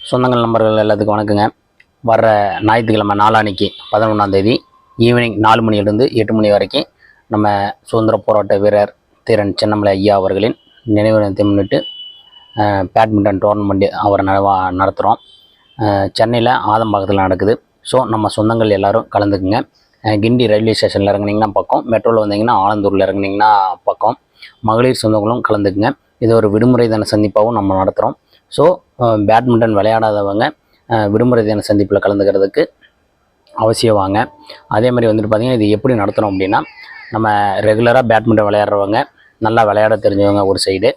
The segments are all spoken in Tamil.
சொந்தங்கள் நம்பர்கள் எல்லாத்துக்கும் வணக்கங்க. வர்ற ஞாயிற்றுக்கிழமை நாளான்னைக்கு 11ஆம் தேதி ஈவினிங் 4 மணியிலிருந்து 8 மணி வரைக்கும் நம்ம சுதந்திர போராட்ட வீரர் தீரன் சின்னமலை ஐயா அவர்களின் நினைவு தினத்தை முன்னிட்டு பேட்மிண்டன் டோர்னமெண்ட் அவரை நடத்துகிறோம். சென்னையில் ஆதம்பாக்கத்தில் நடக்குது. ஸோ நம்ம சொந்தங்கள் எல்லோரும் கலந்துக்குங்க. கிண்டி ரயில்வே ஸ்டேஷனில் இறங்குனீங்கன்னா பக்கம், மெட்ரோவில் வந்தீங்கன்னா ஆலந்தூரில் இறங்குனீங்கன்னா பக்கம். மகளிர் சொந்தங்களும் கலந்துக்குங்க. இது ஒரு விடுமுறை தின சந்திப்பாகவும் நம்ம நடத்துகிறோம். ஸோ பேட்மிண்டன் விளையாடாதவங்க விடுமுறை தின சந்திப்பில் கலந்துக்கிறதுக்கு அவசியம் வாங்க. அதே மாதிரி வந்துட்டு பார்த்திங்கன்னா, இது எப்படி நடத்துகிறோம் அப்படின்னா, நம்ம ரெகுலராக பேட்மிண்டன் விளையாடுறவங்க, நல்லா விளையாட தெரிஞ்சவங்க ஒரு சைடு,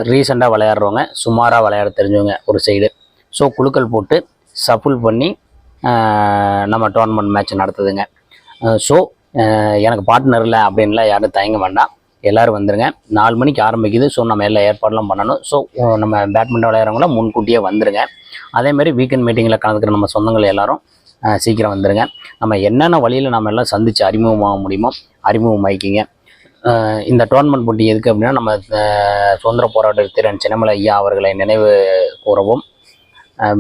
ரீசெண்டாக விளையாடுறவங்க, சுமாராக விளையாட தெரிஞ்சவங்க ஒரு சைடு. ஸோ குழுக்கள் போட்டு சஃபுல் பண்ணி நம்ம டோர்னமெண்ட் மேட்ச் நடத்துதுங்க. ஸோ எனக்கு பார்ட்னர் இல்லை அப்படின்லாம் யாரும் தயங்க வேண்டாம், எல்லோரும் வந்துடுங்க. 4 மணிக்கு ஆரம்பிக்குது. ஸோ நம்ம எல்லா ஏற்பாடெலாம் பண்ணணும். ஸோ நம்ம பேட்மிண்டன் விளையாடுறவங்களாம் முன்கூட்டியே வந்துடுங்க. அதேமாதிரி வீக்கெண்ட் மீட்டிங்கில் கலந்துக்கிற நம்ம சொந்தங்கள் எல்லோரும் சீக்கிரம் வந்துடுங்க. நம்ம என்னென்ன வழியில் நம்ம எல்லாம் சந்தித்து அறிமுகமாக முடியுமோ அறிமுகமாகிக்கிங்க. இந்த டோர்னமெண்ட் போட்டி எதுக்கு அப்படின்னா, நம்ம சுதந்திர போராட்ட தீரன் சின்னமலை ஐயா அவர்களை நினைவு கூறவும்,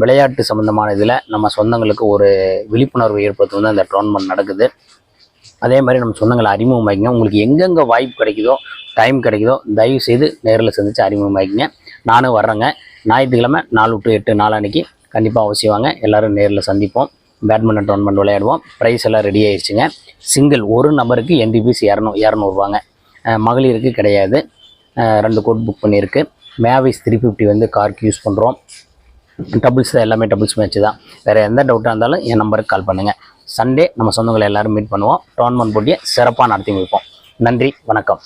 விளையாட்டு சம்மந்தமான இதில் நம்ம சொந்தங்களுக்கு ஒரு விழிப்புணர்வு ஏற்படுத்த வந்து அந்த டோர்னமெண்ட் நடக்குது. அதே மாதிரி நம்ம சொந்தங்களை அறிமுகமாக்கிங்க. உங்களுக்கு எங்கெங்கே வாய்ப்பு கிடைக்குதோ, டைம் கிடைக்குதோ, தயவு செய்து நேரில் சந்தித்து அறிமுகமாக்கிங்க. நானும் வர்றேங்க. ஞாயிற்றுக்கிழமை 4 to 8 நாளான்னைக்கு கண்டிப்பாக அவசியம் வாங்க. எல்லோரும் நேரில் சந்திப்போம். பேட்மிண்டன் டோர்னமெண்ட் விளையாடுவோம். ப்ரைஸ் எல்லாம் ரெடி ஆயிடுச்சுங்க. சிங்கிள் ஒரு நபருக்கு என்ட்ரி ஃபீஸ் 200 மகளிருக்கு கிடையாது. 2 கோட் புக் பண்ணியிருக்கு. மேவிஸ் 350 வந்து கார்க்கு யூஸ் பண்ணுறோம். டபுள்ஸ் தான், எல்லாமே டபுள்ஸ் மேட்ச் தான். வேறு எந்த டவுட்டாக இருந்தாலும் என் நம்பருக்கு கால் பண்ணுங்கள். சண்டே நம்ம சொந்தங்களை எல்லோரும் மீட் பண்ணுவோம். டோர்னமெண்ட் போட்டியை சிறப்பாக நடத்தி முடிப்போம். நன்றி, வணக்கம்.